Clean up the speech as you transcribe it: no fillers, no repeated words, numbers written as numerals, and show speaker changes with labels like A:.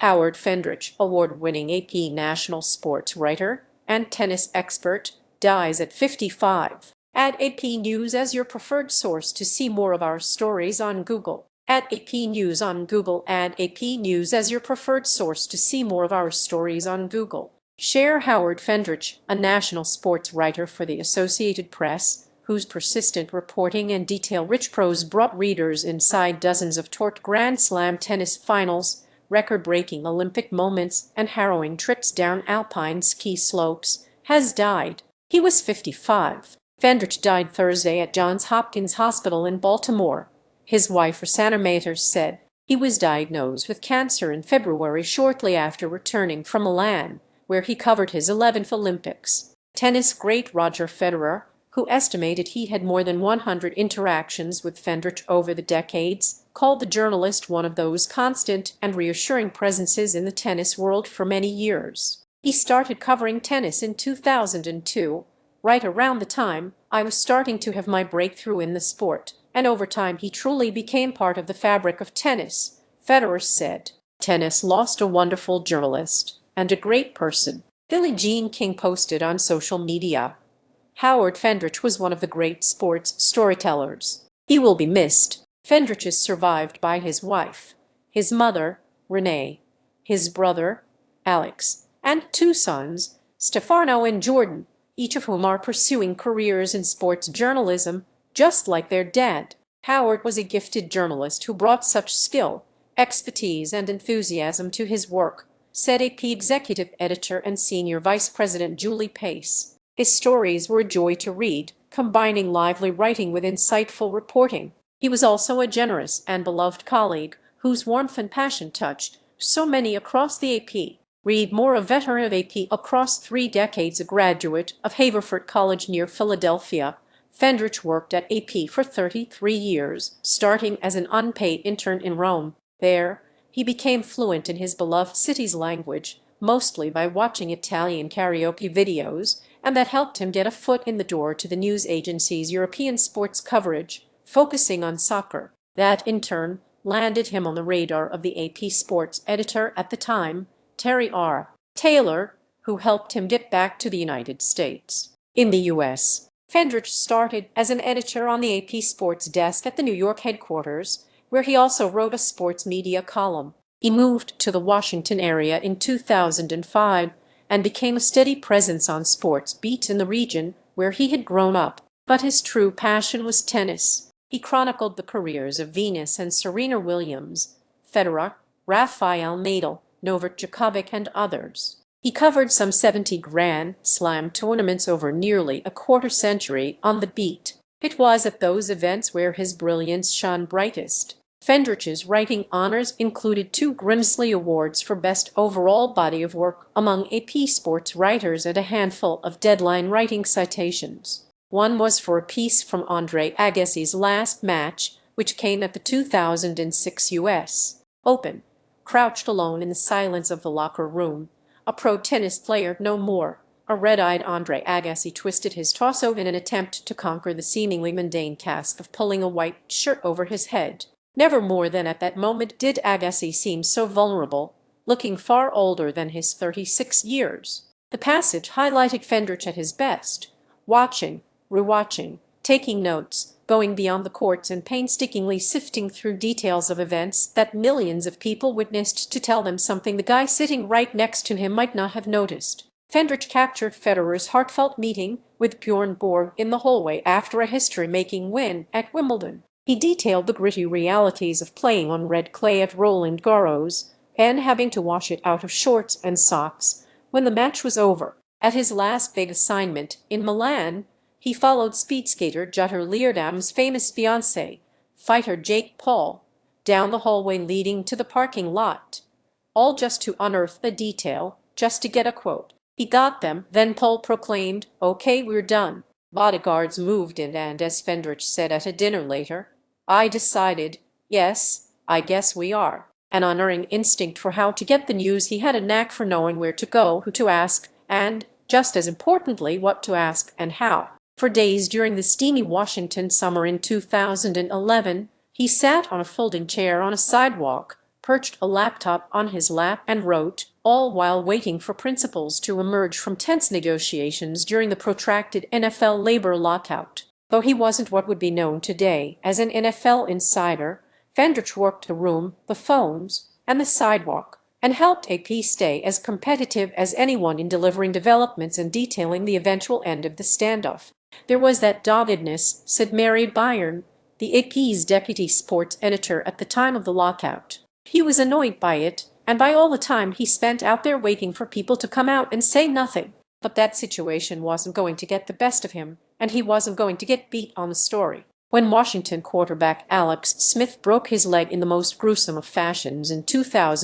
A: Howard Fendrich, award-winning AP national sports writer and tennis expert, dies at 55. Add AP News as your preferred source to see more of our stories on Google. Add AP News on Google. Add AP News as your preferred source to see more of our stories on Google. Share Howard Fendrich, a national sports writer for the Associated Press, whose persistent reporting and detail-rich prose brought readers inside dozens of taut Grand Slam tennis finals, record-breaking Olympic moments, and harrowing trips down Alpine ski slopes, has died. He was 55. Fendrich died Thursday at Johns Hopkins Hospital in Baltimore. His wife Rosanna Maietta said he was diagnosed with cancer in February shortly after returning from Milan, where he covered his 11th Olympics. Tennis great Roger Federer, who estimated he had more than 100 interactions with Fendrich over the decades, called the journalist one of those constant and reassuring presences in the tennis world for many years. He started covering tennis in 2002, right around the time I was starting to have my breakthrough in the sport, and over time he truly became part of the fabric of tennis, Federer said. Tennis lost a wonderful journalist and a great person, Billie Jean King posted on social media. Howard Fendrich was one of the great sports storytellers. He will be missed. Fendrich is survived by his wife, his mother, Renee, his brother, Alex, and two sons, Stefano and Jordan, each of whom are pursuing careers in sports journalism, just like their dad. Howard was a gifted journalist who brought such skill, expertise, and enthusiasm to his work, said AP executive editor and senior vice president Julie Pace. His stories were a joy to read, combining lively writing with insightful reporting. He was also a generous and beloved colleague whose warmth and passion touched so many across the AP. Read more. A veteran of AP across 3 decades, a graduate of Haverford College near Philadelphia, Fendrich worked at AP for 33 years, starting as an unpaid intern in Rome. There, he became fluent in his beloved city's language, mostly by watching Italian karaoke videos, and that helped him get a foot in the door to the news agency's European sports coverage, focusing on soccer. That, in turn, landed him on the radar of the AP sports editor at the time, Terry R. Taylor, who helped him get back to the United States. In the U.S., Fendrich started as an editor on the AP sports desk at the New York headquarters, where he also wrote a sports media column. He moved to the Washington area in 2005 and became a steady presence on sports beats in the region where he had grown up. But his true passion was tennis. He chronicled the careers of Venus and Serena Williams, Federer, Rafael Nadal, Novak Djokovic, and others. He covered some 70 Grand Slam tournaments over nearly a quarter-century on the beat. It was at those events where his brilliance shone brightest. Fendrich's writing honors included 2 Grimsley Awards for Best Overall Body of Work among AP sports writers and a handful of deadline writing citations. One was for a piece from Andre Agassi's last match, which came at the 2006 U.S. Open. Crouched alone in the silence of the locker room, a pro tennis player no more, a red-eyed Andre Agassi twisted his torso in an attempt to conquer the seemingly mundane task of pulling a white shirt over his head. Never more than at that moment did Agassi seem so vulnerable, looking far older than his 36 years. The passage highlighted Fendrich at his best, watching, rewatching, taking notes, going beyond the courts and painstakingly sifting through details of events that millions of people witnessed to tell them something the guy sitting right next to him might not have noticed. Fendrich captured Federer's heartfelt meeting with Bjorn Borg in the hallway after a history-making win at Wimbledon. He detailed the gritty realities of playing on red clay at Roland Garros and having to wash it out of shorts and socks when the match was over. At his last big assignment in Milan, he followed speed skater Jutter Leerdam's famous fiancé, fighter Jake Paul, down the hallway leading to the parking lot, all just to unearth a detail, just to get a quote. He got them, then Paul proclaimed, "Okay, we're done." Bodyguards moved in, and as Fendrich said at a dinner later, "I decided, yes, I guess we are." An unerring instinct for how to get the news, he had a knack for knowing where to go, who to ask, and, just as importantly, what to ask and how. For days during the steamy Washington summer in 2011, he sat on a folding chair on a sidewalk, perched a laptop on his lap and wrote, all while waiting for principals to emerge from tense negotiations during the protracted NFL labor lockout. Though he wasn't what would be known today as an NFL insider, Fendrich worked the room, the phones, and the sidewalk, and helped AP stay as competitive as anyone in delivering developments and detailing the eventual end of the standoff. "There was that doggedness," said Mary Byron, the AP's deputy sports editor at the time of the lockout. "He was annoyed by it, and by all the time he spent out there waiting for people to come out and say nothing. But that situation wasn't going to get the best of him, and he wasn't going to get beat on the story. When Washington quarterback Alex Smith broke his leg in the most gruesome of fashions in 2000,